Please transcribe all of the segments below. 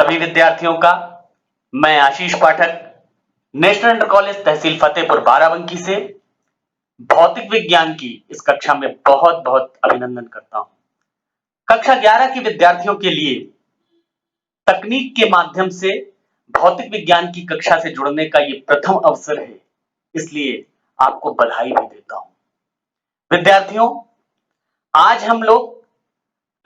सभी विद्यार्थियों का मैं आशीष पाठक नेशनल इंटर कॉलेज तहसील फतेहपुर बाराबंकी से भौतिक विज्ञान की इस कक्षा में बहुत बहुत अभिनंदन करता हूं। कक्षा 11 के विद्यार्थियों के लिए तकनीक के माध्यम से भौतिक विज्ञान की कक्षा से जुड़ने का ये प्रथम अवसर है, इसलिए आपको बधाई भी देता हूं। विद्यार्थियों, आज हम लोग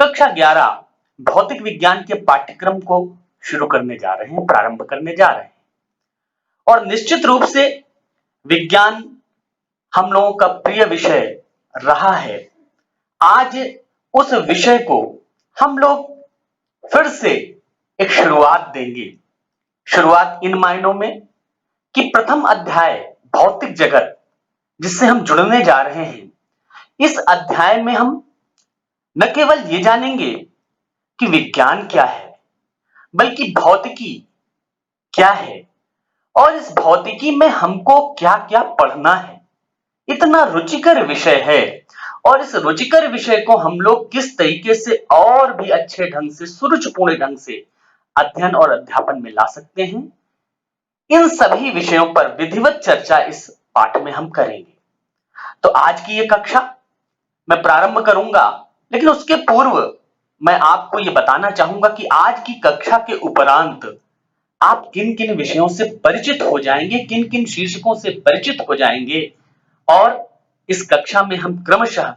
कक्षा 11 भौतिक विज्ञान के पाठ्यक्रम को शुरू करने जा रहे हैं, प्रारंभ करने जा रहे हैं और निश्चित रूप से विज्ञान हम लोगों का प्रिय विषय रहा है। आज उस विषय को हम लोग फिर से एक शुरुआत देंगे। शुरुआत इन मायनों में कि प्रथम अध्याय भौतिक जगत जिससे हम जुड़ने जा रहे हैं, इस अध्याय में हम न केवल ये जानेंगे कि विज्ञान क्या है, बल्कि भौतिकी क्या है और इस भौतिकी में हमको क्या-क्या पढ़ना है। इतना रुचिकर विषय है और इस रुचिकर विषय को हम लोग किस तरीके से और भी अच्छे ढंग से, सुरुचिपूर्ण ढंग से अध्ययन और अध्यापन में ला सकते हैं, इन सभी विषयों पर विधिवत चर्चा इस पाठ में हम करेंगे। तो आज की ये कक्षा मैं प्रारंभ करूंगा, लेकिन उसके पूर्व मैं आपको ये बताना चाहूंगा कि आज की कक्षा के उपरांत आप किन-किन विषयों से परिचित हो जाएंगे, किन-किन शीर्षकों से परिचित हो जाएंगे और इस कक्षा में हम क्रमशः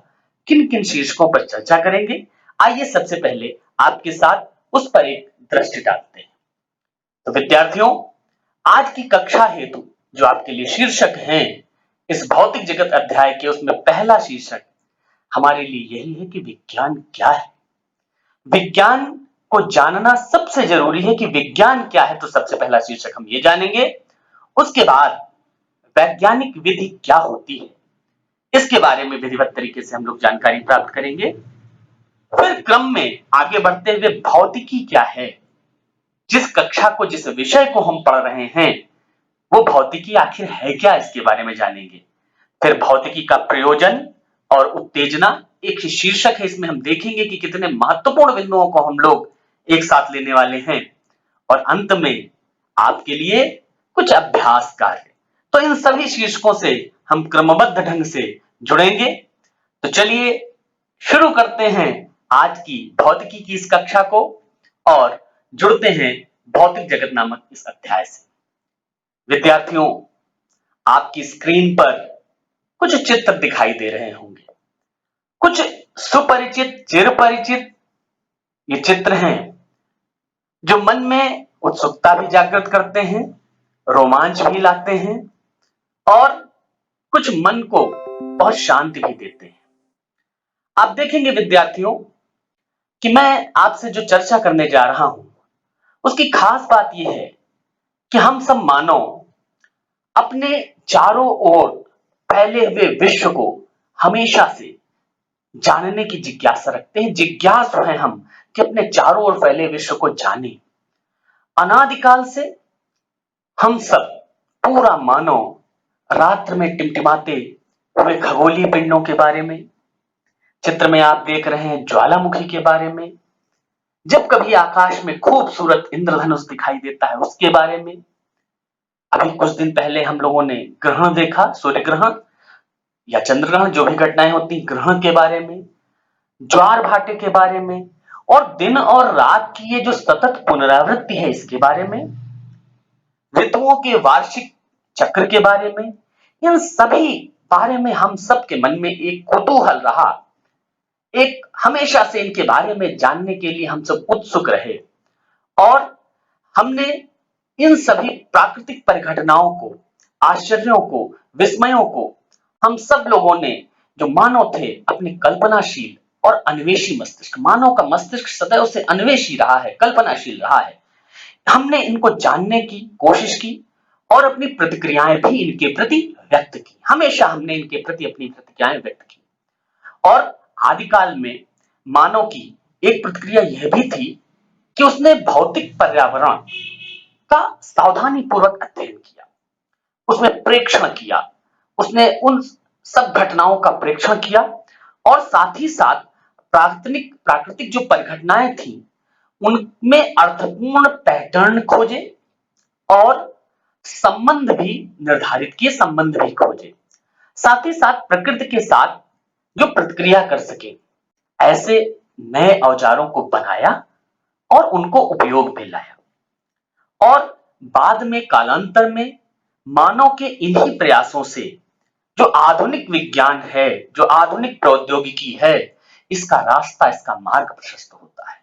किन-किन शीर्षकों पर चर्चा करेंगे। आइए सबसे पहले आपके साथ उस पर एक दृष्टि डालते हैं। तो विद्यार्थियों, आज की कक्षा हेतु जो आपके लिए शीर्षक हैं इस भौतिक जगत अध्याय के, उसमें पहला शीर्षक हमारे लिए यही है कि विज्ञान क्या है। विज्ञान को जानना सबसे जरूरी है कि विज्ञान क्या है, तो सबसे पहला शीर्षक हम ये जानेंगे। उसके बाद वैज्ञानिक विधि क्या होती है, इसके बारे में विधिवत तरीके से हम लोग जानकारी प्राप्त करेंगे। फिर क्रम में आगे बढ़ते हुए भौतिकी क्या है, जिस कक्षा को, जिस विषय को हम पढ़ रहे हैं, वो भौतिकी आखिर है क्या, इसके बारे में जानेंगे। फिर भौतिकी का प्रयोजन और उत्तेजना एक ही शीर्षक है, इसमें हम देखेंगे कि कितने महत्वपूर्ण बिंदुओं को हम लोग एक साथ लेने वाले हैं और अंत में आपके लिए कुछ अभ्यास कार्य। तो इन सभी शीर्षकों से हम क्रमबद्ध ढंग से जुड़ेंगे। तो चलिए शुरू करते हैं आज की भौतिकी की इस कक्षा को और जुड़ते हैं भौतिक जगत नामक इस अध्याय से। विद्यार्थियों, आपकी स्क्रीन पर कुछ चित्र दिखाई दे रहे होंगे, कुछ सुपरिचित, चिरपरिचित ये चित्र हैं जो मन में उत्सुकता भी जागृत करते हैं, रोमांच भी लाते हैं और कुछ मन को बहुत शांति भी देते हैं। आप देखेंगे विद्यार्थियों कि मैं आपसे जो चर्चा करने जा रहा हूं, उसकी खास बात यह है कि हम सब मानव अपने चारों ओर फैले हुए विश्व को हमेशा से जानने की जिज्ञासा रखते हैं। जिज्ञासु हैं हम कि अपने चारों ओर फैले विश्व को जानें। अनादिकाल से हम सब, पूरा मानव रात्र में टिमटिमाते हुए खगोलीय पिंडों के बारे में, चित्र में आप देख रहे हैं ज्वालामुखी के बारे में, जब कभी आकाश में खूबसूरत इंद्रधनुष दिखाई देता है उसके बारे में, अभी कुछ दिन पहले हम लोगों ने ग्रहण देखा, सूर्य ग्रहण या चंद्र ग्रहण, जो भी घटनाएं होती ग्रहण के बारे में, ज्वार भाटे के बारे में और दिन और रात की ये जो सतत पुनरावृत्ति है इसके बारे में, ऋतुओं के वार्षिक चक्र के बारे में, इन सभी बारे में हम सब के मन में एक कुतूहल रहा, एक हमेशा से इनके बारे में जानने के लिए हम सब उत्सुक रहे और हमने इन सभी प्राकृतिक परिघटनाओं को, आश्चर्यों को, विस्मयों को हम सब लोगों ने, जो मानव थे, अपने कल्पनाशील और अन्वेषी मस्तिष्क, मानव का मस्तिष्क सदैव से अन्वेषी रहा है, कल्पनाशील रहा है, हमने इनको जानने की कोशिश की और अपनी प्रतिक्रियाएं भी इनके प्रति व्यक्त की। हमेशा हमने इनके प्रति अपनी प्रतिक्रियाएं व्यक्त की और आदिकाल में मानव की एक प्रतिक्रिया यह भी थी कि उसने भौतिक पर्यावरण का सावधानी पूर्वक अध्ययन किया, उसमें प्रेक्षण किया, उसने उन सब घटनाओं का प्रेक्षण किया और साथ ही साथ प्राकृतिक जो परिघटनाएं थी उनमें अर्थपूर्ण पैटर्न खोजे और संबंध भी निर्धारित किए, संबंध भी खोजे, साथ ही साथ प्रकृति के साथ जो प्रतिक्रिया कर सके, ऐसे नए औजारों को बनाया और उनको उपयोग में लाया। और बाद में कालांतर में मानव के इन्हीं प्रयासों से जो आधुनिक विज्ञान है, जो आधुनिक प्रौद्योगिकी है, इसका रास्ता, इसका मार्ग प्रशस्त होता है।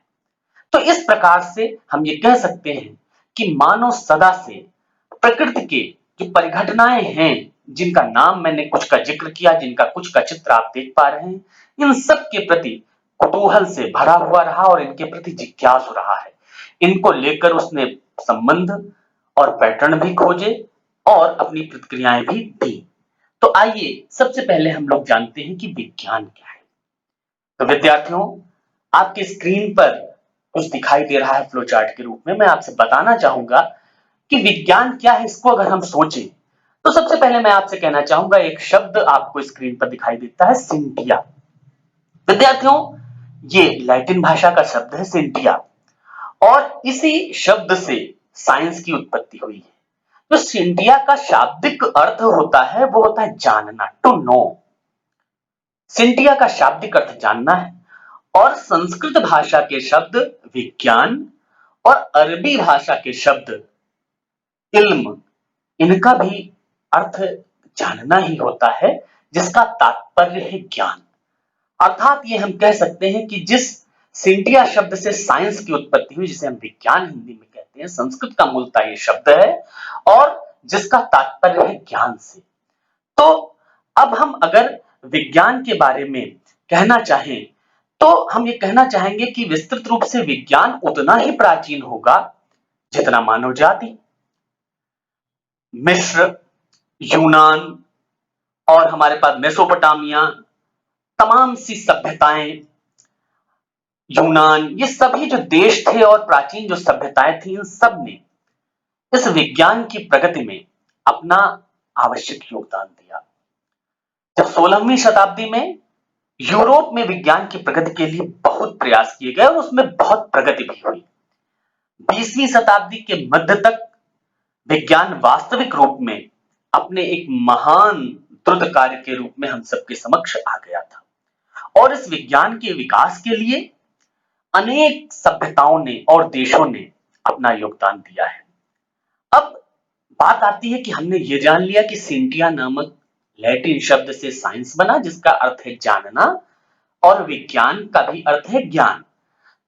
तो इस प्रकार से हम ये कह सकते हैं कि मानव सदा से प्रकृति के जो परिघटनाएं हैं, जिनका नाम मैंने कुछ का जिक्र किया, जिनका कुछ का चित्र आप देख पा रहे हैं, इन सब के प्रति कुतूहल से भरा हुआ रहा और इनके प्रति जिज्ञासु रहा है। इनको लेकर उसने संबंध और पैटर्न भी खोजे और अपनी प्रतिक्रियाएं भी दी। तो आइए सबसे पहले हम लोग जानते हैं कि विज्ञान क्या है। तो विद्यार्थियों, आपके स्क्रीन पर कुछ दिखाई दे रहा है फ्लो चार्ट के रूप में। मैं आपसे बताना चाहूंगा कि विज्ञान क्या है। इसको अगर हम सोचें तो सबसे पहले मैं आपसे कहना चाहूंगा, एक शब्द आपको स्क्रीन पर दिखाई देता है, सिंटिया। विद्यार्थियों, ये लैटिन भाषा का शब्द है सिंटिया, और इसी शब्द से साइंस की उत्पत्ति हुई है। तो सिंटिया का शाब्दिक अर्थ होता है, वो होता है जानना, टू नो। सिंटिया का शाब्दिक अर्थ जानना है, और संस्कृत भाषा के शब्द विज्ञान और अरबी भाषा के शब्द इल्म, इनका भी अर्थ जानना ही होता है, जिसका तात्पर्य है ज्ञान। अर्थात ये हम कह सकते हैं कि जिस सिंटिया शब्द से साइंस की उत्पत्ति हुई, जिसे हम विज्ञान हिंदी में कहते हैं, संस्कृत का मूलतः ये शब्द है और जिसका तात्पर्य है ज्ञान से। तो अब हम अगर विज्ञान के बारे में कहना चाहें तो हम ये कहना चाहेंगे कि विस्तृत रूप से विज्ञान उतना ही प्राचीन होगा जितना मानव जाति। मिस्र, यूनान और हमारे पास मेसोपोटामिया, तमाम सी सभ्यताएं, यूनान, ये सभी जो देश थे और प्राचीन जो सभ्यताएं थी, इन सब ने इस विज्ञान की प्रगति में अपना आवश्यक योगदान दिया। जब 16वीं शताब्दी में यूरोप में विज्ञान की प्रगति के लिए बहुत प्रयास किए गए और उसमें बहुत प्रगति भी हुई। 20वीं शताब्दी के मध्य तक विज्ञान वास्तविक रूप में अपने एक महान द्रुत कार्य के रूप में हम सबके समक्ष आ गया था, और इस विज्ञान के विकास के लिए अनेक सभ्यताओं ने और देशों ने अपना योगदान दिया है। अब बात आती है कि हमने ये जान लिया कि सिंटिया नामक लैटिन शब्द से साइंस बना, जिसका अर्थ है जानना, और विज्ञान का भी अर्थ है ज्ञान।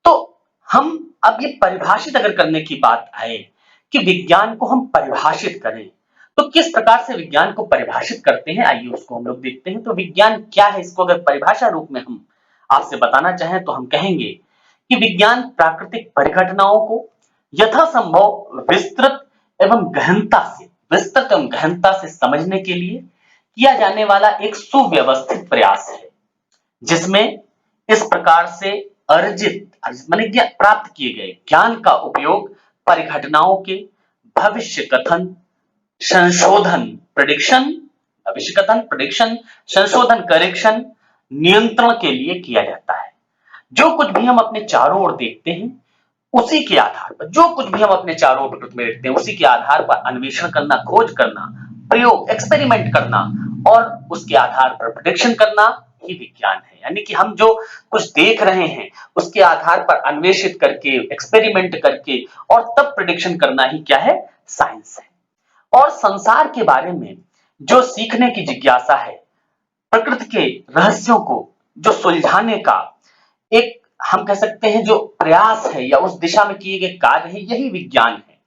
तो हम अब ये परिभाषित अगर करने की बात आए कि विज्ञान को हम परिभाषित करें, तो किस प्रकार से विज्ञान को परिभाषित करते हैं, आइए उसको हम लोग देखते हैं। तो विज्ञान क्या है, इसको अगर परिभाषा रूप में हम आपसे बताना चाहें तो हम कहेंगे कि विज्ञान प्राकृतिक परिघटनाओं को यथासंभव विस्तृत एवं गहनता से समझने के लिए किया जाने वाला एक सुव्यवस्थित प्रयास है, जिसमें इस प्रकार से अर्जित माने प्राप्त किए गए ज्ञान का उपयोग परिघटनाओं के भविष्य कथन, संशोधन, प्रेडिक्शन, भविष्य कथन, प्रेडिक्शन, संशोधन, करेक्शन, नियंत्रण के लिए किया जाता है। जो कुछ भी हम अपने चारों ओर देखते हैं, उसी के आधार पर, जो कुछ भी हम अपने चारों ओर में देखते हैं, उसी के आधार पर अन्वेषण करना, खोज करना, प्रयोग, एक्सपेरिमेंट करना और उसके आधार पर प्रेडिक्शन करना ही विज्ञान है। यानी कि हम जो कुछ देख रहे हैं, उसके आधार पर अन्वेषित करके, एक्सपेरिमेंट करके और तब प्रेडिक्शन करना ही क्या है, साइंस है। और संसार के बारे में जो सीखने की जिज्ञासा है, प्रकृति के रहस्यों को जो सुलझाने का एक हम कह सकते हैं जो प्रयास है या उस दिशा में किए गए कार्य है, यही विज्ञान है।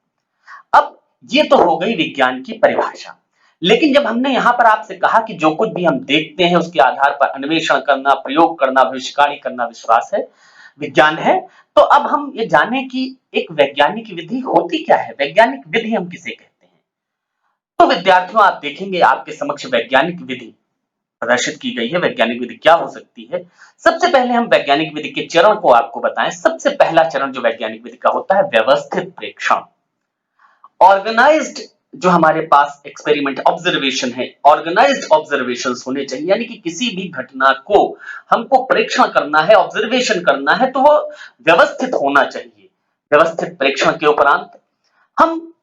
अब ये तो हो गई विज्ञान की परिभाषा, लेकिन जब हमने यहां पर आपसे कहा कि जो कुछ भी हम देखते हैं उसके आधार पर अन्वेषण करना, प्रयोग करना, भविष्यवाणी करना विश्वास है, विज्ञान है, तो अब हम ये जाने कि एक वैज्ञानिक विधि होती क्या है, वैज्ञानिक विधि हम किसे कहते हैं। तो विद्यार्थियों, आप देखेंगे आपके समक्ष वैज्ञानिक विधि प्रदर्शित की गई है। वैज्ञानिक विधि क्या हो सकती है? सबसे पहले हम वैज्ञानिक विधि के चरण को आपको बताएं। सबसे पहला चरण जो वैज्ञानिक विधि का होता है, व्यवस्थित प्रेक्षण। ऑर्गेनाइज्ड जो हमारे पास एक्सपेरिमेंट ऑब्जर्वेशन है, ऑर्गेनाइज्ड ऑब्जर्वेशंस होने चाहिए, यानी कि किसी भी घटना को हमको प्रेक्षण करना है, ऑब्जर्वेशन करना है, तो वो व्यवस्थित होना चाहिए। व्यवस्थित परीक्षण के उपरांत हम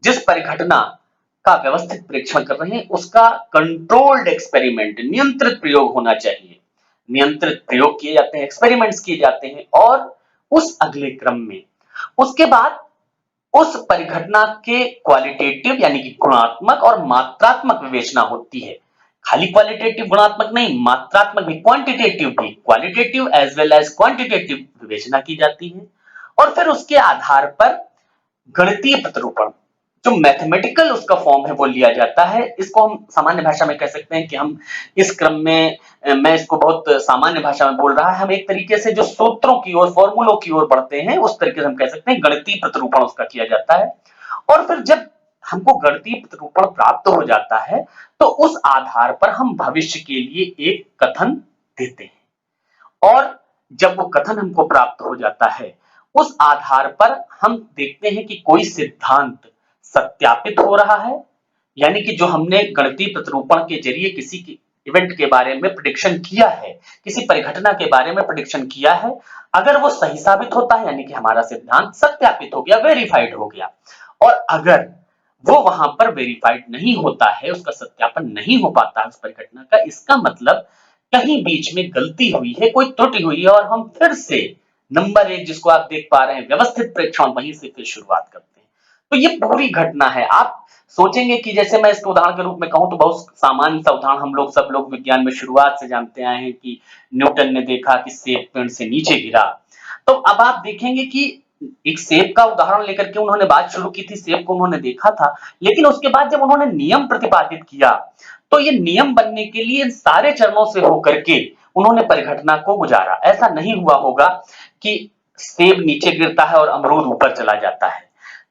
जिस परिघटना का व्यवस्थित परीक्षण कर रहे हैं उसका कंट्रोल्ड एक्सपेरिमेंट, नियंत्रित प्रयोग होना चाहिए। नियंत्रित प्रयोग किए जाते हैं, एक्सपेरिमेंट्स किए जाते हैं और उस अगले क्रम में उसके बाद उस परिघटना के क्वालिटेटिव यानी कि गुणात्मक और मात्रात्मक विवेचना होती है। खाली क्वालिटेटिव गुणात्मक नहीं, मात्रात्मक भी, क्वांटिटेटिव भी, qualitative as well as quantitative विवेचना की जाती है और फिर उसके आधार पर गणितीय प्रतिरूपण जो मैथमेटिकल उसका फॉर्म है वो लिया जाता है। इसको हम सामान्य भाषा में कह सकते हैं कि हम इस क्रम में मैं इसको बहुत सामान्य भाषा में बोल रहा है, हम एक तरीके से जो सूत्रों की ओर, फॉर्मूलों की ओर बढ़ते हैं उस तरीके से हम कह सकते हैं गणितीय प्रतिरूपण उसका किया जाता है। और फिर जब हमको गणितीय प्रतिरूपण प्राप्त हो जाता है तो उस आधार पर हम भविष्य के लिए एक कथन देते हैं और जब वो कथन हमको प्राप्त हो जाता है उस आधार पर हम देखते हैं कि कोई सिद्धांत सत्यापित हो रहा है, यानी कि जो हमने गणितीय प्रतिरूपण के जरिए किसी की इवेंट के बारे में प्रेडिक्शन किया है, किसी परिघटना के बारे में प्रेडिक्शन किया है, अगर वो सही साबित होता है यानी कि हमारा सिद्धांत सत्यापित हो गया, वेरीफाइड हो गया। और अगर वो वहां पर वेरीफाइड नहीं होता है, उसका सत्यापन नहीं हो पाता है उस परिघटना का, इसका मतलब कहीं बीच में गलती हुई है, कोई त्रुटि हुई है और हम फिर से नंबर एक जिसको आप देख पा रहे हैं व्यवस्थित प्रेक्षण, वहीं से फिर शुरुआत करते हैं। तो ये पूरी घटना है। आप सोचेंगे कि जैसे मैं इसको उदाहरण के रूप में कहूं तो बहुत सामान्य सा उदाहरण हम लोग सब लोग विज्ञान में शुरुआत से जानते आए हैं कि न्यूटन ने देखा कि सेब पेड़ से नीचे गिरा। तो अब आप देखेंगे कि एक सेब का उदाहरण लेकर के उन्होंने बात शुरू की थी, सेब को उन्होंने देखा था, लेकिन उसके बाद जब उन्होंने नियम प्रतिपादित किया तो ये नियम बनने के लिए इन सारे चरणों से होकर के उन्होंने परिघटना को गुजारा। ऐसा नहीं हुआ होगा कि सेब नीचे गिरता है और अमरूद ऊपर चला जाता है।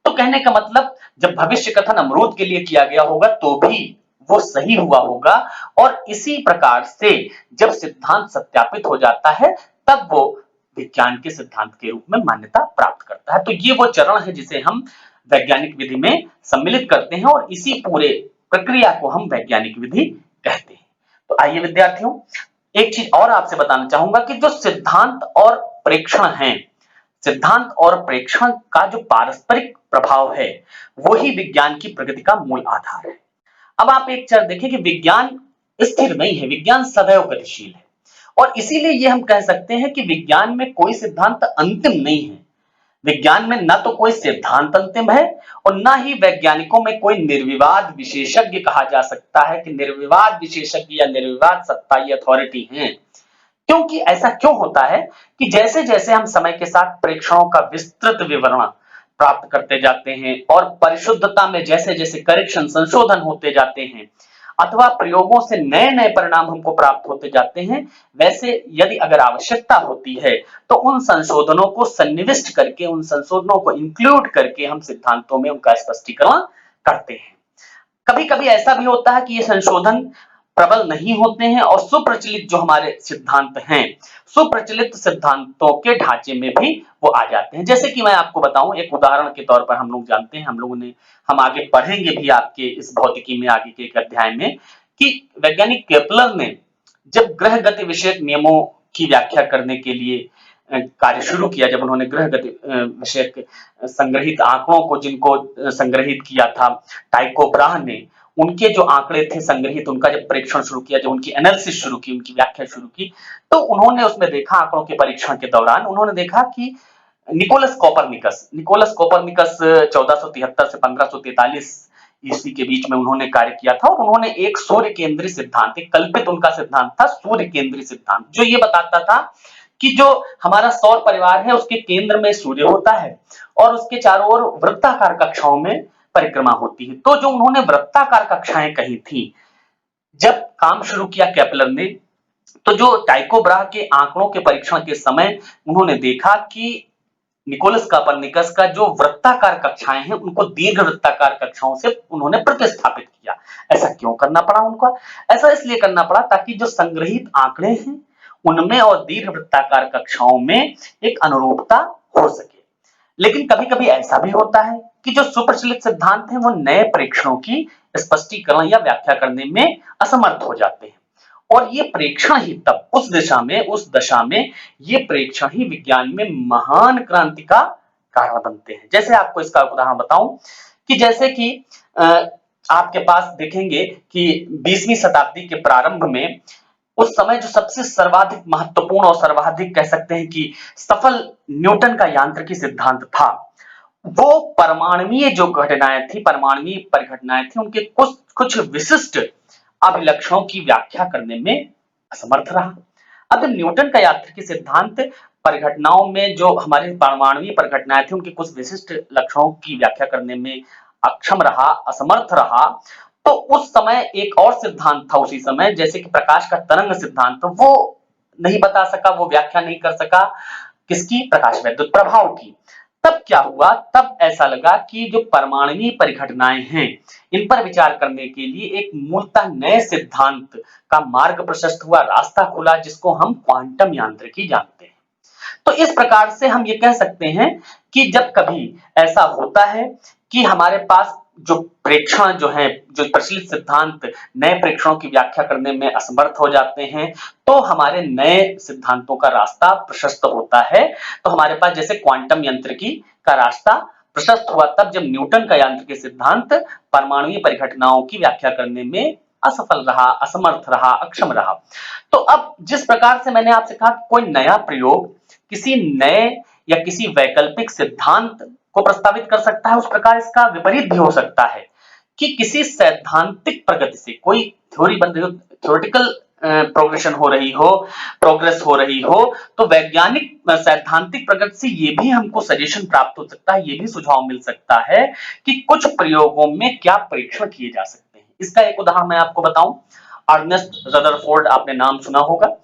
तो कहने का मतलब जब भविष्य कथन अमरूद के लिए किया गया होगा तो भी वो सही हुआ होगा और इसी प्रकार से जब सिद्धांत सत्यापित हो जाता है तब वो विज्ञान के सिद्धांत के रूप में मान्यता प्राप्त करता है। तो ये वो चरण है जिसे हम वैज्ञानिक विधि में सम्मिलित करते हैं और इसी पूरे प्रक्रिया को हम वैज्ञानिक विधि कहते हैं। तो आइए विद्यार्थियों, एक चीज और आपसे बताना चाहूंगा कि जो सिद्धांत और प्रेक्षण है, सिद्धांत और प्रेक्षण का जो पारस्परिक प्रभाव है वही विज्ञान की प्रगति का मूल आधार है। अब आप एक चीज देखें कि विज्ञान स्थिर नहीं है, विज्ञान सदैव गतिशील है और इसीलिए ये हम कह सकते हैं कि विज्ञान में कोई सिद्धांत अंतिम नहीं है। विज्ञान में न तो कोई सिद्धांत अंतिम है और न ही वैज्ञानिकों में कोई निर्विवाद विशेषज्ञ कहा जा सकता है कि निर्विवाद विशेषज्ञ या निर्विवाद सत्ता या अथॉरिटी है। क्योंकि ऐसा क्यों होता है कि जैसे जैसे हम समय के साथ प्रेक्षणों का विस्तृत विवरण प्राप्त करते जाते हैं और परिशुद्धता में जैसे जैसे करेक्शन, संशोधन होते जाते हैं अथवा प्रयोगों से नए नए परिणाम हमको प्राप्त होते जाते हैं, वैसे यदि अगर आवश्यकता होती है तो उन संशोधनों को सन्निविष्ट करके, उन संशोधनों को इंक्लूड करके हम सिद्धांतों में उनका स्पष्टीकरण करते हैं। कभी कभी ऐसा भी होता है कि ये संशोधन प्रबल नहीं होते हैं और सुप्रचलित जो हमारे सिद्धांत हैं, सुप्रचलित सिद्धांतों के ढांचे में भी वो आ जाते हैं। जैसे कि मैं आपको बताऊं, एक उदाहरण के तौर पर हम लोग जानते हैं, हम आगे पढ़ेंगे भी आपके इस भौतिकी में आगे के एक अध्याय में कि वैज्ञानिक केपलर ने जब ग्रह गति विषयक नियमों की व्याख्या करने के लिए कार्य शुरू किया, जब उन्होंने ग्रह गति विषयक संग्रहित आंकड़ों को जिनको संग्रहित किया था टाइको ब्राह ने, उनके जो आंकड़े थे संग्रहित, उनका जब परीक्षण शुरू किया, जब उनकी एनालिसिस शुरू की, उनकी व्याख्या शुरू की, तो उन्होंने उसमें देखा, आंकड़ों के परीक्षण के दौरान उन्होंने देखा कि निकोलस कोपरनिकस 1473 से 1543 ईस्वी के बीच में उन्होंने कार्य किया था और उन्होंने एक सूर्य केंद्रीय सिद्धांत, एक कल्पित उनका सिद्धांत था सूर्य केंद्रीय सिद्धांत, जो ये बताता था कि जो हमारा सौर परिवार है उसके केंद्र में सूर्य होता है और उसके चारों ओर वृत्ताकार कक्षाओं में परिक्रमा होती है। तो जो उन्होंने वृत्ताकार कक्षाएं कही थी, जब काम शुरू किया केपलर ने, तो जो टाइको ब्राह के आंकड़ों के परीक्षण के समय उन्होंने देखा कि निकोलस कोपरनिकस का जो वृत्ताकार कक्षाएं हैं उनको दीर्घ वृत्ताकार कक्षाओं से उन्होंने प्रतिस्थापित किया। ऐसा क्यों करना पड़ा उनको? ऐसा इसलिए करना पड़ा ताकि जो संग्रहित आंकड़े हैं उनमें और दीर्घ वृत्ताकार कक्षाओं में एक अनुरूपता हो सके। लेकिन कभी-कभी ऐसा भी होता है कि जो सुप्रचलित सिद्धांत हैं वो नए परीक्षणों की स्पष्टीकरण या व्याख्या करने में असमर्थ हो जाते हैं और ये प्रेक्षण ही तब उस दशा में ये प्रेक्षण ही विज्ञान में महान क्रांति का कारण बनते हैं। जैसे आपको इसका उदाहरण बताऊं कि जैसे कि आपके पास देखेंगे कि 20वीं शताब्दी के प्रारंभ में उस समय जो सबसे सर्वाधिक महत्वपूर्ण और सर्वाधिक कह सकते हैं कि सफल न्यूटन का यांत्रिकी सिद्धांत था, वो परमाणुीय जो घटनाएं थी, परमाणुीय परिघटनाएं थी, उनके कुछ विशिष्ट अभिलक्षणों की व्याख्या करने में असमर्थ रहा। अब जब न्यूटन का यांत्रिकी सिद्धांत परिघटनाओं में जो हमारी परमाणुीय परिघटनाएं थी उनके कुछ विशिष्ट लक्षणों की व्याख्या करने में अक्षम रहा, असमर्थ रहा, तो उस समय एक और सिद्धांत था उसी समय, जैसे कि प्रकाश का तरंग सिद्धांत, तो वो नहीं बता सका, वो व्याख्या नहीं कर सका किसकी, प्रकाश वैद्युत प्रभाव की। तब क्या हुआ, तब ऐसा लगा कि जो परमाणुीय परिघटनाएं हैं इन पर विचार करने के लिए एक मूलतः नए सिद्धांत का मार्ग प्रशस्त हुआ, रास्ता खुला, जिसको हम क्वांटम यांत्रिकी जानते हैं। तो इस प्रकार से हम ये कह सकते हैं कि जब कभी ऐसा होता है कि हमारे पास जो प्रेक्षण जो है, जो प्रचलित सिद्धांत नए प्रेक्षणों की व्याख्या करने में असमर्थ हो जाते हैं, तो हमारे नए सिद्धांतों का रास्ता प्रशस्त होता है। तो हमारे पास जैसे क्वांटम यांत्रिकी का रास्ता प्रशस्त हुआ तब जब न्यूटन का यांत्रिकी सिद्धांत परमाणुीय परिघटनाओं की व्याख्या करने में असफल रहा, असमर्थ रहा, अक्षम रहा। तो अब जिस प्रकार से मैंने आपसे कहा कोई नया प्रयोग किसी नए या किसी वैकल्पिक सिद्धांत को प्रस्तावित कर सकता है, उस प्रकार इसका विपरीत भी हो सकता है कि किसी सैद्धांतिक प्रगति से कोई थ्योरी बन रही हो, थ्योरेटिकल प्रोग्रेशन हो रही हो, प्रोग्रेस हो रही हो, तो वैज्ञानिक सैद्धांतिक प्रगति से ये भी हमको सजेशन प्राप्त हो सकता है, ये भी सुझाव मिल सकता है कि कुछ प्रयोगों में क्या परीक्षण किए जा सकते हैं। इसका एक उदाहरण मैं आपको बताऊं, अर्नेस्ट रदरफोर्ड, आपने नाम सुना होगा।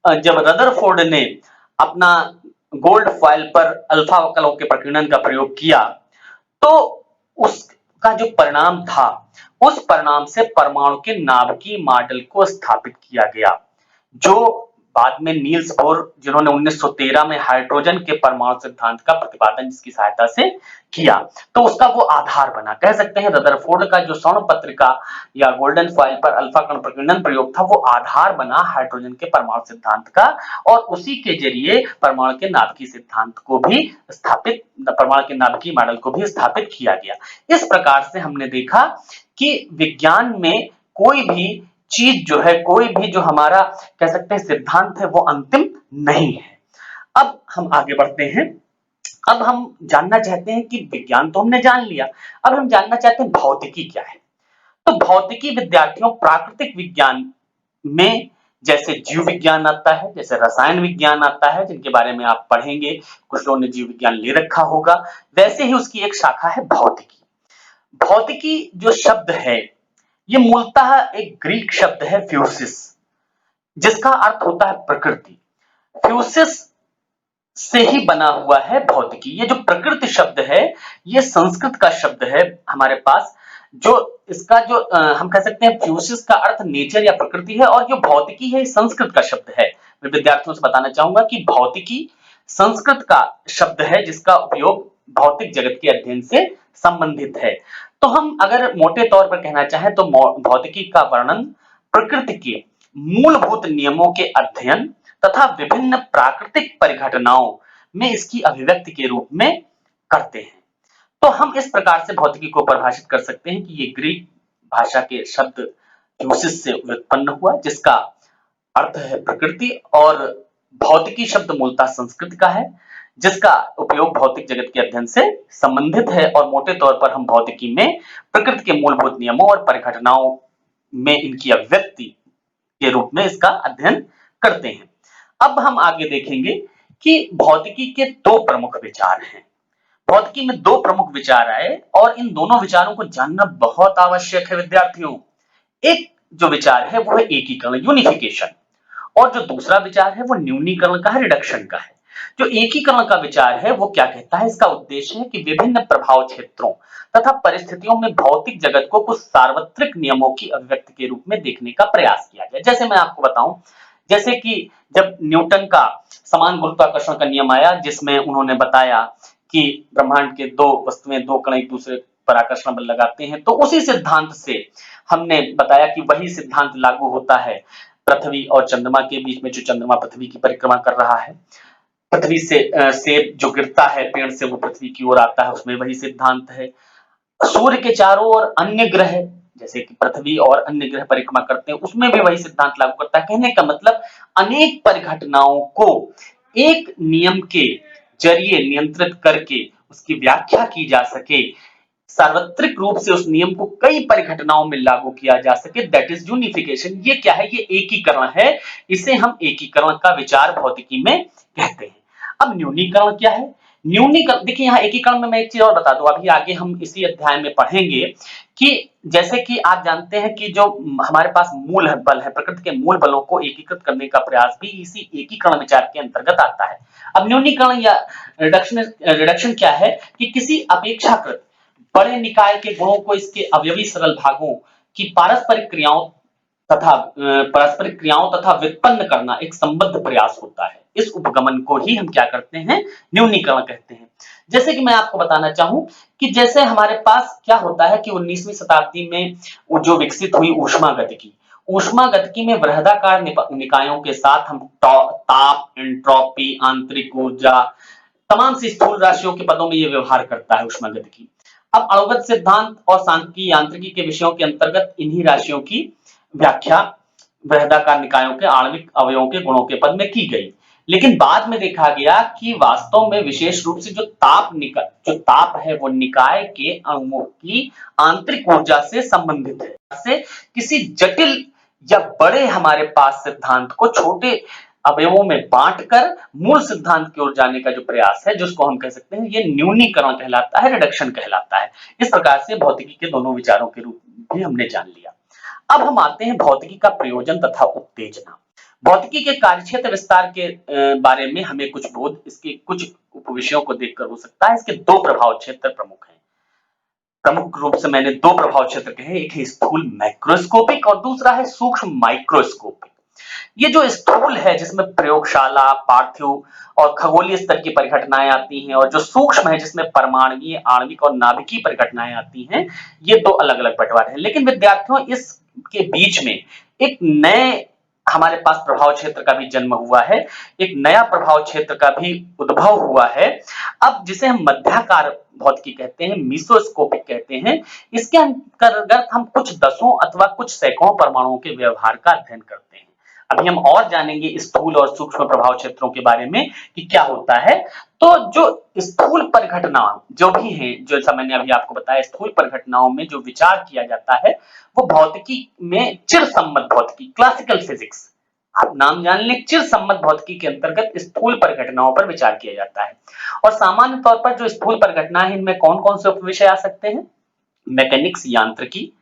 जब रदरफोर्ड ने अपना गोल्ड फॉइल पर अल्फा कणों के प्रकीर्णन का प्रयोग किया, तो उसका जो परिणाम था, उस परिणाम से परमाणु के नाभिकीय मॉडल को स्थापित किया गया, जो बाद में नील्स बोर, जिन्होंने 1913 में हाइड्रोजन के परमाणु सिद्धांत का प्रतिपादन जिसकी सहायता से किया, तो उसका वो आधार बना। कह सकते हैं रदरफोर्ड का जो स्वर्ण पत्रिका या गोल्डन फॉइल पर अल्फा कण प्रकीर्णन प्रयोग था, वो आधार बना हाइड्रोजन के परमाणु सिद्धांत का, और उसी के जरिए परमाणु के नाभिकीय सिद्धांत को भी स्थापित, परमाणु के नाभिकीय मॉडल को भी स्थापित किया गया। इस प्रकार से हमने देखा कि विज्ञान में कोई भी चीज जो है, कोई भी जो हमारा कह सकते हैं सिद्धांत है, वो अंतिम नहीं है। अब हम आगे बढ़ते हैं। अब हम जानना चाहते हैं कि विज्ञान तो हमने जान लिया, अब हम जानना चाहते हैं भौतिकी क्या है। तो भौतिकी विद्यार्थियों प्राकृतिक विज्ञान में जैसे जीव विज्ञान आता है, जैसे रसायन विज्ञान आता है, जिनके बारे में आप पढ़ेंगे, कुछ लोगों ने जीव विज्ञान ले रखा होगा, वैसे ही उसकी एक शाखा है भौतिकी। भौतिकी जो शब्द है, ये मूलतः एक ग्रीक शब्द है फ्यूसिस, जिसका अर्थ होता है प्रकृति। फ्यूसिस से ही बना हुआ है भौतिकी। ये जो प्रकृति शब्द है, ये संस्कृत का शब्द है हमारे पास, जो इसका जो हम कह सकते हैं फ्यूसिस का अर्थ नेचर या प्रकृति है, और जो भौतिकी है संस्कृत का शब्द है। मैं विद्यार्थियों से बताना चाहूंगा कि भौतिकी संस्कृत का शब्द है जिसका उपयोग भौतिक जगत के अध्ययन से संबंधित है। तो हम अगर मोटे तौर पर कहना चाहें तो भौतिकी का वर्णन प्रकृति के मूलभूत नियमों के अध्ययन तथा विभिन्न प्राकृतिक परिघटनाओं में इसकी अभिव्यक्ति के रूप में करते हैं। तो हम इस प्रकार से भौतिकी को परिभाषित कर सकते हैं कि ये ग्रीक भाषा के शब्द फ्यूसिस से उत्पन्न हुआ, जिसका अर्थ है प्रकृति, और भौतिकी शब्द मूलतः संस्कृत का है, जिसका उपयोग भौतिक जगत के अध्ययन से संबंधित है। और मोटे तौर पर हम भौतिकी में प्रकृति के मूलभूत नियमों और परिघटनाओं में इनकी अभिव्यक्ति के रूप में इसका अध्ययन करते हैं। अब हम आगे देखेंगे कि भौतिकी के दो प्रमुख विचार हैं। भौतिकी में दो प्रमुख विचार आए और इन दोनों विचारों को जानना बहुत आवश्यक है विद्यार्थियों। एक जो विचार है वो है एकीकरण, यूनिफिकेशन, और जो दूसरा विचार है वो न्यूनीकरण का है, रिडक्शन का है। जो एकीकरण का विचार है वो क्या कहता है, इसका उद्देश्य है कि विभिन्न प्रभाव क्षेत्रों तथा परिस्थितियों में भौतिक जगत को कुछ सार्वत्रिक नियमों की अभिव्यक्ति के रूप में देखने का प्रयास किया जाए। जैसे मैं आपको बताऊं, जैसे कि जब न्यूटन का समान गुरुत्वाकर्षण का नियम आया, जिसमें उन्होंने बताया कि ब्रह्मांड के दो वस्तुएं, दो कण एक दूसरे पर आकर्षण बल लगाते हैं, तो उसी सिद्धांत से हमने बताया कि वही सिद्धांत लागू होता है पृथ्वी और चंद्रमा के बीच में, जो चंद्रमा पृथ्वी की परिक्रमा कर रहा है। पृथ्वी से सेब जो गिरता है पेड़ से वो पृथ्वी की ओर आता है, उसमें वही सिद्धांत है। सूर्य के चारों ओर अन्य ग्रह जैसे कि पृथ्वी और अन्य ग्रह परिक्रमा करते हैं, उसमें भी वही सिद्धांत लागू करता है। कहने का मतलब अनेक परिघटनाओं को एक नियम के जरिए नियंत्रित करके उसकी व्याख्या की जा सके, सार्वत्रिक रूप से उस नियम को कई परिघटनाओं में लागू किया जा सके, दैट इज यूनिफिकेशन। ये क्या है? ये एकीकरण है। इसे हम एकीकरण का विचार भौतिकी में कहते हैं। अब न्यूनीकरण क्या है? न्यूनीकरण देखिए, यहाँ एकीकरण में मैं एक चीज और बता दूं, अभी आगे हम इसी अध्याय में पढ़ेंगे कि जैसे कि आप जानते हैं कि जो हमारे पास मूल बल है, प्रकृति के मूल बलों को एकीकृत करने का प्रयास भी इसी एकीकरण विचार के अंतर्गत आता है। अब न्यूनीकरण या रिडक्शन क्या है कि किसी अपेक्षाकृत बड़े निकाय के गुणों को इसके अवयवी सरल भागों की पारस्परिक क्रियाओं तथा व्युत्पन्न करना एक संबद्ध प्रयास होता है। इस उपगमन को ही हम क्या करते हैं? न्यूनीकरण कहते हैं। जैसे कि मैं आपको बताना चाहूं कि जैसे हमारे पास क्या होता है कि 19वीं शताब्दी में जो विकसित हुई ऊष्मागतिकी में वृहदाकार निकायों के साथ हम ताप, एंट्रोपी, आंतरिक ऊर्जा, तमाम सी स्थूल राशियों के पदों में ये व्यवहार करता है ऊष्मागतिकी। अब अणुगत सिद्धांत और सांख्यिकी यांत्रिकी के विषयों के अंतर्गत इन्हीं राशियों की व्याख्या वृहदाकार निकायों के आणविक अवयवों के गुणों के पद में की गई। लेकिन बाद में देखा गया कि वास्तव में विशेष रूप से जो ताप है वो निकाय के अणुओं की आंतरिक ऊर्जा से संबंधित है। से किसी जटिल या बड़े हमारे पास सिद्धांत को छोटे अवयवों में बांटकर मूल सिद्धांत की ओर जाने का जो प्रयास है, जिसको हम कह सकते हैं, ये न्यूनीकरण कहलाता है, रिडक्शन कहलाता है। इस प्रकार से भौतिकी के दोनों विचारों के रूप भी हमने जान लिया। अब हम आते हैं भौतिकी का प्रयोजन तथा उत्तेजना। भौतिकी के कार्यक्षेत्र विस्तार के बारे में हमें कुछ बोध इसके कुछ उपविषयों को देखकर हो सकता है। इसके दो प्रभाव क्षेत्र प्रमुख हैं। प्रमुख रूप से मैंने दो प्रभाव क्षेत्र कहे, एक है स्थूल मैक्रोस्कोपिक और दूसरा है सूक्ष्म माइक्रोस्कोपिक। ये जो स्थूल है जिसमें प्रयोगशाला, पार्थिव और खगोलीय स्तर की परिघटनाएं आती हैं, और जो सूक्ष्म है जिसमें परमाणुकीय, आणविक और नाभिकीय परिघटनाएं आती हैं, ये दो अलग-अलग बंटवारे हैं। लेकिन विद्यार्थियों, इसके बीच में एक नए हमारे पास प्रभाव क्षेत्र का भी जन्म हुआ है, एक नया प्रभाव क्षेत्र का भी उद्भव हुआ है। अब जिसे हम मध्याकार भौतिकी कहते हैं, मीसोस्कोपिक कहते हैं, इसके अंतर्गत हम कुछ दसों अथवा कुछ सैकड़ों परमाणुओं के व्यवहार का अध्ययन करते हैं। अभी हम और जानेंगे स्थूल और सूक्ष्म प्रभाव क्षेत्रों के बारे में कि क्या होता है। तो जो स्थूल परिघटना जो भी है, जैसा मैंने अभी आपको बताया, स्थूल परिघटनाओं में जो विचार किया जाता है वो भौतिकी में चिरसम्मत भौतिकी, क्लासिकल फिजिक्स, आप नाम जान लें, चिरसम्मत भौतिकी के अंतर्गत स्थूल परिघटनाओं पर विचार किया जाता है। और सामान्य तौर पर जो स्थूल परिघटनाएं हैं, इनमें कौन-कौन से उपविषय आ सकते हैं? मैकेनिक्स, यांत्रिकी,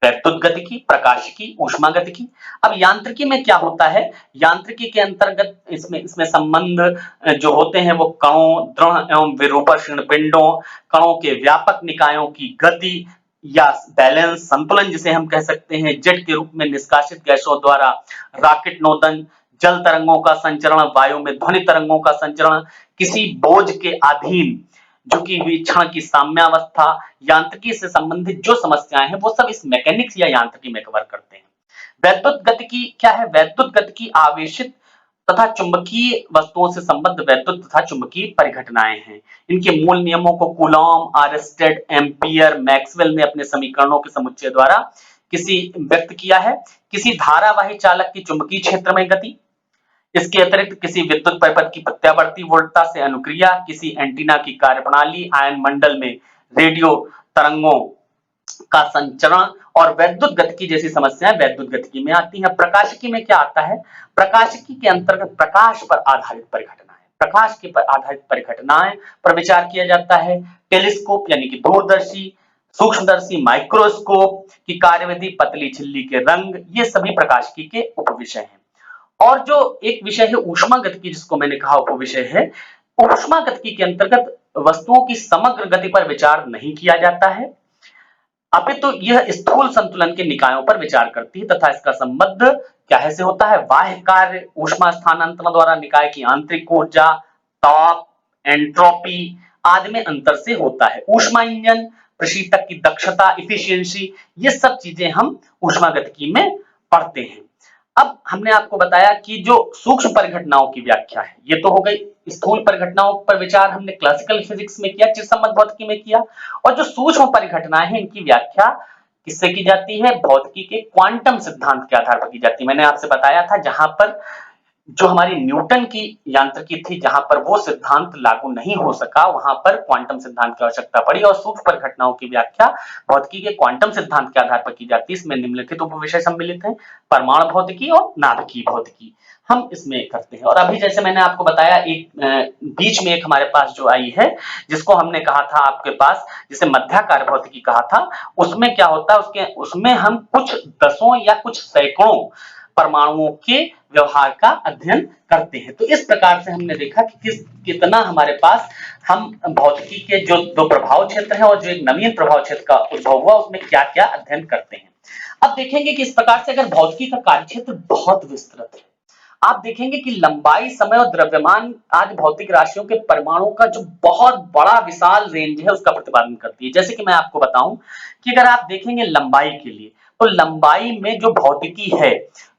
वैद्युत गतिकी, प्रकाशिकी, ऊष्मागतिकी। अब यांत्रिकी में क्या होता है? यांत्रिकी के अंतर्गत इसमें संबंध जो होते हैं वो कणों, दृढ़ एवं विरूपाक्षीण पिंडों, कणों के व्यापक निकायों की गति या बैलेंस, संतुलन जिसे हम कह सकते हैं, जेट के रूप में निष्कासित गैसों द्वारा रॉकेट नोदन, जल तरंगों का संचरण, वायु में ध्वनि तरंगों का संचरण, किसी बोझ के अधीन झुकी हुई क्षण की साम्यावस्था, यांत्रिकी से संबंधित जो समस्याएं हैं वो सब इस मैकेनिक्स या यांत्रिकी में कवर करते हैं। वैद्युत गतिकी क्या है? वैद्युत गतिकी आवेशित तथा चुंबकीय वस्तुओं से संबद्ध वैद्युत तथा चुंबकीय परिघटनाएं हैं। इनके मूल नियमों को कूलॉम, आरस्टेड, एम्पियर, मैक्सवेल ने अपने समीकरणों के समुच्चय द्वारा व्यक्त किया है। किसी धारावाही चालक की चुंबकीय क्षेत्र में गति, इसके अतिरिक्त किसी विद्युत परिपथ की प्रत्यावर्ती वोल्टता से अनुक्रिया, किसी एंटीना की कार्यप्रणाली, आयन मंडल में रेडियो तरंगों का संचरण और वैद्युत गतिकी जैसी समस्याएं वैद्युत गतिकी में आती हैं। प्रकाशिकी में क्या आता है? प्रकाशिकी के अंतर्गत प्रकाश पर आधारित परिघटनाएं पर विचार किया जाता है। टेलीस्कोप यानी कि दूरदर्शी, सूक्ष्मदर्शी, माइक्रोस्कोप की कार्यविधि, पतली झिल्ली के रंग, ये सभी प्रकाशिकी के उपविषय हैं। और जो एक विषय है ऊष्मागतिकी, जिसको मैंने कहा उपविषय है, ऊष्मागतिकी के अंतर्गत वस्तुओं की समग्र गति पर विचार नहीं किया जाता है, अपितु यह स्थूल संतुलन के निकायों पर विचार करती है तथा इसका संबंध क्या से होता है? बाह्य कार्य, ऊष्मा स्थानांतरण द्वारा निकाय की आंतरिक ऊर्जा, ताप, एंट्रोपी आदि में अंतर से होता है। ऊष्मा इंजन, प्रशीतक की दक्षता, इफिशियंसी, ये सब चीजें हम ऊष्मागतिकी में पढ़ते हैं। अब हमने आपको बताया कि जो सूक्ष्म परिघटनाओं की व्याख्या है, ये तो हो गई। स्थूल परिघटनाओं पर विचार हमने क्लासिकल फिजिक्स में किया, चिरसम्मत भौतिकी में किया। और जो सूक्ष्म परिघटनाएं हैं, इनकी व्याख्या किससे की जाती है? भौतिकी के क्वांटम सिद्धांत के आधार पर की जाती है। मैंने आपसे बताया था जहां पर जो हमारी न्यूटन की यांत्रिकी थी, जहां पर वो सिद्धांत लागू नहीं हो सका, वहां पर क्वांटम सिद्धांत की आवश्यकता पड़ी और सूक्ष्म परिघटनाओं की व्याख्या भौतिकी के क्वांटम सिद्धांत के आधार पर की जाती है। इसमें निम्नलिखित उपविषय सम्मिलित हैं: परमाणु भौतिकी और नाभिकीय भौतिकी। हम इसमें करते हैं। और अभी जैसे मैंने आपको बताया, एक बीच में एक हमारे पास जो आई है, जिसको हमने कहा था आपके पास, जिसे मध्याकार भौतिकी कहा था, उसमें क्या होता है, उसमें हम कुछ दसों या कुछ सैकड़ों परमाणुओं के व्यवहार का अध्ययन करते हैं। तो इस प्रकार से हमने देखा कि कितना हमारे पास हम भौतिकी के जो दो प्रभाव क्षेत्र हैं और जो एक नवीन प्रभाव क्षेत्र का उद्भव हुआ, उसमें क्या क्या अध्ययन करते हैं। अब देखेंगे कि इस प्रकार से अगर भौतिकी का कार्यक्षेत्र बहुत विस्तृत है, आप देखेंगे कि लंबाई, समय और द्रव्यमान आदि भौतिक राशियों के परमाणुओं का जो बहुत बड़ा विशाल रेंज है, उसका प्रतिपादन करती है। जैसे कि मैं आपको बताऊं कि अगर आप देखेंगे लंबाई के लिए, तो लंबाई में जो भौतिकी है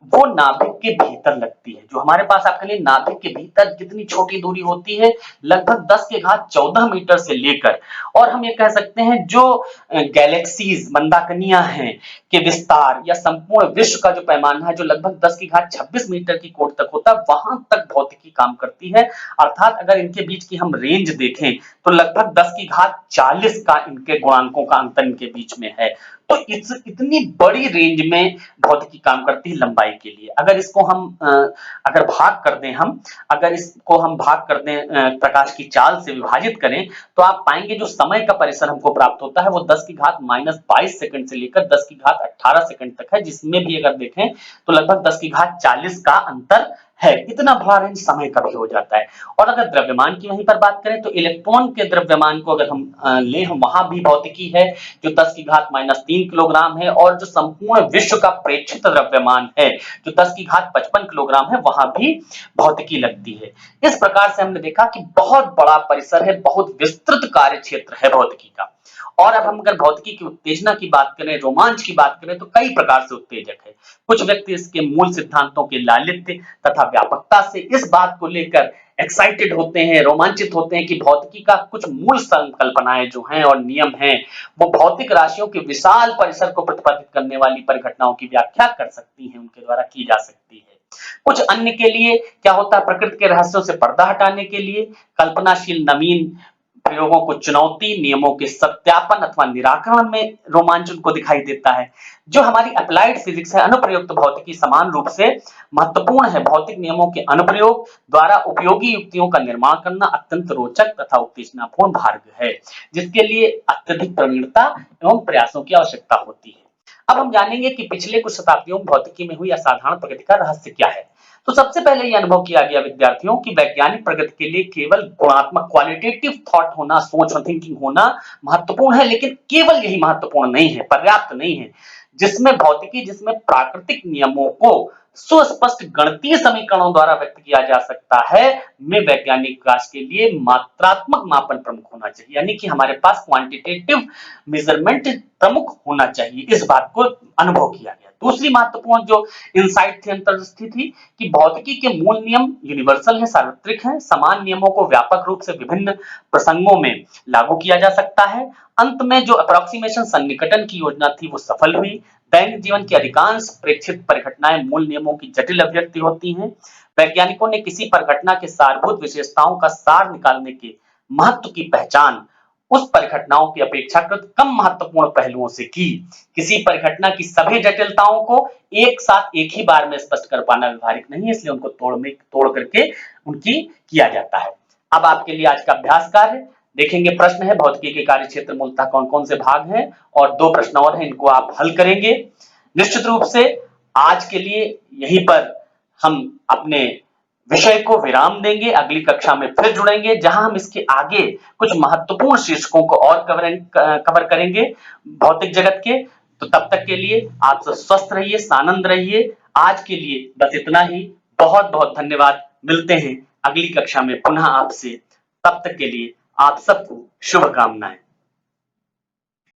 वो नाभिक के भीतर लगती है। जो हमारे पास आपके लिए नाभिक के भीतर कितनी छोटी दूरी होती है, लगभग 10 के घात 14 मीटर से लेकर, और हम ये कह सकते हैं जो गैलेक्सीज, मंदाकिनियां हैं, के विस्तार या संपूर्ण विश्व का जो पैमाना है, जो लगभग 10 की घात 26 मीटर की कोट तक होता है, वहां तक भौतिकी काम करती है। अर्थात अगर इनके बीच की हम रेंज देखें तो लगभग 10 की घात 40 का इनके गुणांकों का अंतर इनके बीच में है। तो इतनी बड़ी रेंज में भौतिकी काम करती है लंबाई के लिए। अगर इसको हम अगर भाग कर दें हम अगर इसको हम भाग कर दें प्रकाश की चाल से विभाजित करें, तो आप पाएंगे जो समय का परिसर हमको प्राप्त होता है वो 10 की घात -22 सेकंड से लेकर 10 की घात 18 सेकंड तक है, जिसमें भी अगर देखें तो लगभग 10 की घात 40 का अंतर है। इतना बड़ा रेंज समय का भी हो जाता है। और अगर द्रव्यमान की वहीं पर बात करें, तो इलेक्ट्रॉन के द्रव्यमान को अगर हम लें, वहां भी भौतिकी है, जो 10 की घात -3 किलोग्राम है। और जो संपूर्ण विश्व का प्रेक्षित द्रव्यमान है, जो 10 की घात 55 किलोग्राम है, वहां भी भौतिकी लगती है। इस प्रकार से हमने देखा कि बहुत बड़ा परिसर है, बहुत विस्तृत कार्य क्षेत्र है भौतिकी का। और अब हम अगर भौतिकी की उत्तेजना की बात करें, रोमांच की बात करें, तो कई प्रकार से उत्तेजक है। कुछ व्यक्ति इसके मूल सिद्धांतों के लालित्य तथा व्यापकता से इस बात को लेकर एक्साइटेड होते हैं, रोमांचित होते हैं कि भौतिकी का कुछ मूल संकल्पनाएं जो हैं और नियम हैं, वो भौतिक राशियों के विशाल परिसर को प्रतिपादित करने वाली परिघटनाओं की व्याख्या कर सकती हैं, उनके द्वारा की जा सकती है। कुछ अन्य के लिए क्या होता है, प्रकृति के रहस्यों से पर्दा हटाने के लिए कल्पनाशील नवीन प्रयोगों को चुनौती, नियमों के सत्यापन अथवा निराकरण में रोमांच उनको दिखाई देता है। जो हमारी अप्लाइड फिजिक्स है, अनुप्रयुक्त भौतिकी, समान रूप से महत्वपूर्ण है। भौतिक नियमों के अनुप्रयोग द्वारा उपयोगी युक्तियों का निर्माण करना अत्यंत रोचक तथा उत्तेजनापूर्ण मार्ग है, जिसके लिए अत्यधिक प्रवीणता एवं प्रयासों की आवश्यकता होती है। अब हम जानेंगे कि पिछले कुछ शताब्दियों में भौतिकी में हुई असाधारण प्रगति का रहस्य क्या है। तो सबसे पहले यह अनुभव किया गया विद्यार्थियों की वैज्ञानिक प्रगति के लिए केवल गुणात्मक, क्वालिटेटिव थॉट होना, सोच और थिंकिंग होना महत्वपूर्ण है, लेकिन केवल यही महत्वपूर्ण नहीं है, पर्याप्त नहीं है। जिसमें प्राकृतिक नियमों को सुस्पष्ट गणितीय समीकरणों द्वारा व्यक्त किया जा सकता है, में वैज्ञानिक विकास के लिए मात्रात्मक मापन प्रमुख होना चाहिए। यानी कि हमारे पास क्वांटिटेटिव मेजरमेंट प्रमुख होना चाहिए। इस बात को अनुभव किया गया। दूसरी महत्वपूर्ण जो इंसाइट थी, अंतर्दृष्टि थी, कि भौतिकी के मूल नियम यूनिवर्सल है, सार्वत्रिक है। समान नियमों को व्यापक रूप से विभिन्न प्रसंगों में लागू किया जा सकता है। अंत में जो अप्रोक्सीमेशन, सन्निकटन की योजना थी, वो सफल हुई। दैनिक जीवन की अधिकांश प्रेक्षित परिघटनाएं मूल नियमों की जटिल अभिव्यक्ति होती हैं। वैज्ञानिकों ने किसी परिघटना के सारभूत विशेषताओं का सार निकालने के महत्व की पहचान उस परिघटनाओं की अपेक्षाकृत कम महत्वपूर्ण पहलुओं से की। किसी परिघटना की सभी जटिलताओं को एक साथ एक ही बार में स्पष्ट कर पाना व्यवहारिक नहीं है, इसलिए उनको तोड़ करके उनकी किया जाता है। अब आपके लिए आज का अभ्यास कार्य देखेंगे। प्रश्न है, भौतिकी के कार्य क्षेत्र मूलतः कौन कौन से भाग हैं, और दो प्रश्न और हैं, इनको आप हल करेंगे। निश्चित रूप से आज के लिए यहीं पर हम अपने विषय को विराम देंगे। अगली कक्षा में फिर जुड़ेंगे, जहां हम इसके आगे कुछ महत्वपूर्ण शीर्षकों को और कवर करेंगे भौतिक जगत के। तो तब तक के लिए आप सब स्वस्थ रहिए, सानंद रहिए। आज के लिए बस इतना ही। बहुत बहुत धन्यवाद। मिलते हैं अगली कक्षा में पुनः आपसे। तब तक के लिए आप सबको शुभकामनाएं।